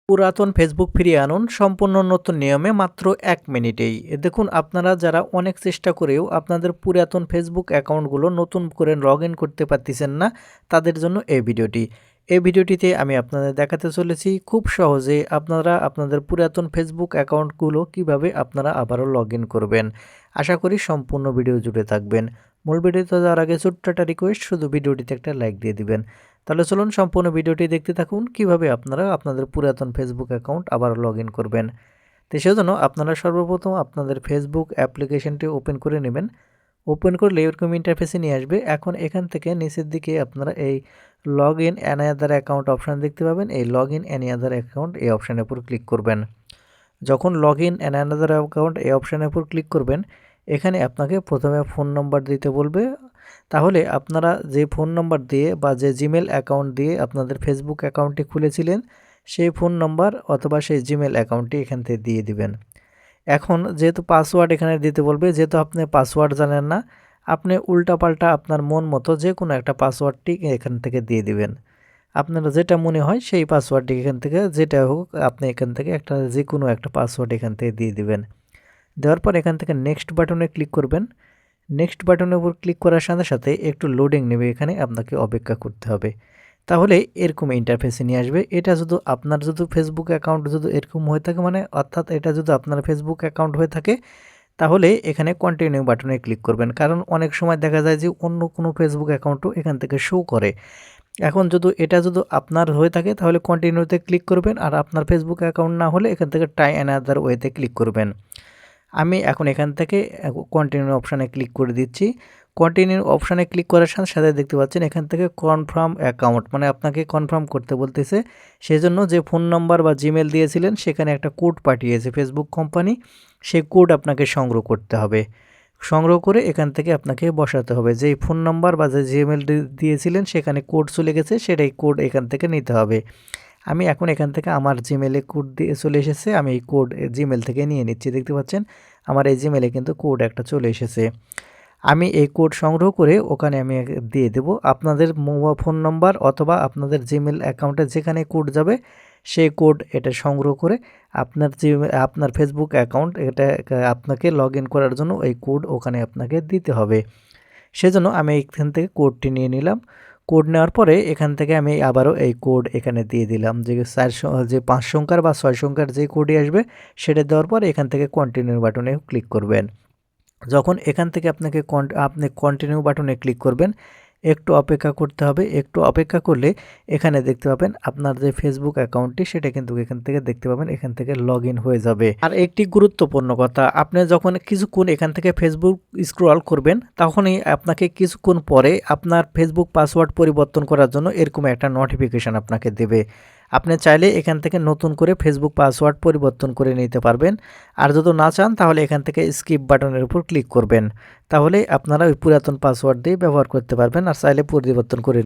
পুরাতন ফেসবুক ফিরিয়ে আনুন সম্পূর্ণ নতুন নিয়মে মাত্র ১ মিনিটেই। দেখুন আপনারা যারা অনেক চেষ্টা করেও আপনাদের পুরাতন ফেসবুক অ্যাকাউন্টগুলো নতুন করে লগইন করতে পারতেছেন না, তাদের জন্য এই ভিডিওটি। এই ভিডিওটিতে আমি আপনাদের দেখাতে চলেছি খুব সহজে আপনারা আপনাদের পুরাতন ফেসবুক অ্যাকাউন্টগুলো কিভাবে আপনারা আবারও লগইন করবেন। আশা করি সম্পূর্ণ ভিডিও জুড়ে থাকবেন। মূল ভিডিওতে যাওয়ার আগে ছোট্ট একটা রিকোয়েস্ট, শুধু ভিডিওটিতে একটা লাইক দিয়ে দিবেন। তাহলে চলুন সম্পূর্ণ ভিডিওটি দেখতে থাকুন কিভাবে আপনারা আপনাদের পুরাতন ফেসবুক অ্যাকাউন্ট আবার লগইন করবেন। তো সেজন্য আপনারা সর্বপ্রথম আপনাদের ফেসবুক অ্যাপ্লিকেশনটি ওপেন করে নেবেন। ওপেন করলে এরকম ইন্টারফেসে নিয়ে আসবে। এখন এখান থেকে নিচের দিকে আপনারা এই log in any other account option দেখতে পাবেন। এই log in any other account এই অপশানের উপর ক্লিক করবেন। যখন log in any other account এই অপশানের উপর ক্লিক করবেন, এখানে আপনাকে প্রথমে ফোন নম্বর দিতে বলবে। তাহলে আপনারা যে ফোন নম্বর দিয়ে বা যে জিমেল অ্যাকাউন্ট দিয়ে আপনাদের ফেসবুক অ্যাকাউন্টটি খুলেছিলেন, সেই ফোন নম্বর অথবা সেই জিমেল অ্যাকাউন্টটি এখান থেকে দিয়ে দিবেন। এখন যেহেতু পাসওয়ার্ড এখানে দিতে বলবে, যেহেতু আপনি পাসওয়ার্ড জানেন না, আপনি উল্টাপাল্টা আপনার মন মতো যে কোনো একটা পাসওয়ার্ডটি এখান থেকে দিয়ে দিবেন। আপনার যেটা মনে হয় সেই পাসওয়ার্ডটি এখান থেকে, যেটা হোক আপনি এখান থেকে একটা যে কোনো একটা পাসওয়ার্ড এখান থেকে দিয়ে দিবেন। দেওয়ার পর এখান থেকে নেক্সট বাটনে ক্লিক করবেন। নেক্সট বাটনের উপর ক্লিক করার সাথে সাথে একটু লোডিং নেবে, এখানে আপনাকে অপেক্ষা করতে হবে। তাহলে এরকম ইন্টারফেসে নিয়ে আসবে। এটা যদি আপনার যদি ফেসবুক অ্যাকাউন্ট যদি এরকম হয়ে থাকে, মানে অর্থাৎ এটা যদি আপনার ফেসবুক অ্যাকাউন্ট হয়ে থাকে, তাহলে এখানে কন্টিনিউ বাটনে ক্লিক করবেন। কারণ অনেক সময় দেখা যায় যে অন্য কোনো ফেসবুক অ্যাকাউন্টও এখান থেকে শো করে। এখন যদি এটা যদি আপনার হয়ে থাকে তাহলে কন্টিনিউতে ক্লিক করবেন, আর আপনার ফেসবুক অ্যাকাউন্ট না হলে এখান থেকে ট্রাই অ্যানাদার ওয়েতে ক্লিক করবেন। আমি এখন এখান থেকে কন্টিনিউ অপশানে ক্লিক করে দিচ্ছি। কন্টিনিউ অপশানে ক্লিক করার সাথে সাথে দেখতে পাচ্ছেন এখান থেকে কনফার্ম অ্যাকাউন্ট, মানে আপনাকে কনফার্ম করতে বলতেছে। সেজন্য যে ফোন নাম্বার বা জিমেল দিয়েছিলেন সেখানে একটা কোড পাঠিয়েছে ফেসবুক কোম্পানি, সেই কোড আপনাকে সংগ্রহ করতে হবে। সংগ্রহ করে এখান থেকে আপনাকে বসাতে হবে। যেই ফোন নাম্বার বা যে জিমেল দিয়েছিলেন সেখানে কোড চলে গেছে, সেটাই কোড এখান থেকে নিতে হবে। আমি এখন এখান থেকে আমার জিমেলে কোড দিয়ে চলে এসেছে, আমি এই কোড জিমেল থেকে নিয়ে নিচ্ছি। দেখতে পাচ্ছেন আমার এই জিমেলে কিন্তু কোড একটা চলে এসেছে। আমি এই কোড সংগ্রহ করে ওখানে আমি দিয়ে দেব। আপনাদের ফোন নম্বর অথবা আপনাদের জিমেল অ্যাকাউন্টে যেখানে কোড যাবে সেই কোড এটা সংগ্রহ করে আপনার ফেসবুক অ্যাকাউন্ট এটা আপনাকে লগ ইন করার জন্য এই কোড ওখানে আপনাকে দিতে হবে। সেজন্য আমি এখান থেকে কোডটি নিয়ে নিলাম। কোড নেওয়ার পরে এখান থেকে আমি আবারও এই কোড এখানে দিয়ে দিলাম। যে 5 সংখ্যার বা 6 সংখ্যার যে কোডই আসবে সেটা দেওয়ার পরে এখান থেকে কন্টিনিউ বাটনে ক্লিক করবেন। যখন এখান থেকে আপনি কন্টিনিউ বাটনে ক্লিক করবেন, একটু অপেক্ষা করতে হবে। একটু অপেক্ষা করলে এখানে দেখতে পাবেন আপনার যে ফেসবুক অ্যাকাউন্টটি সেটা কিন্তু এখান থেকে দেখতে পাবেন, এখান থেকে লগ ইন হয়ে যাবে। আর একটি গুরুত্বপূর্ণ কথা, আপনি যখন কিছুক্ষণ এখান থেকে ফেসবুক স্ক্রল করবেন, তখনই আপনাকে কিছুক্ষণ পরে আপনার ফেসবুক পাসওয়ার্ড পরিবর্তন করার জন্য এরকম একটা নোটিফিকেশান আপনাকে দেবে। আপনি চাইলে এখান থেকে নতুন করে ফেসবুক পাসওয়ার্ড পরিবর্তন করে নিতে পারবেন। আর যদি না চান তাহলে এখান থেকে স্কিপ বাটনের উপর ক্লিক করবেন। তাহলে আপনারা ওই পুরাতন পাসওয়ার্ড দিয়ে ব্যবহার করতে পারবেন, আর চাইলে পরিবর্তন করে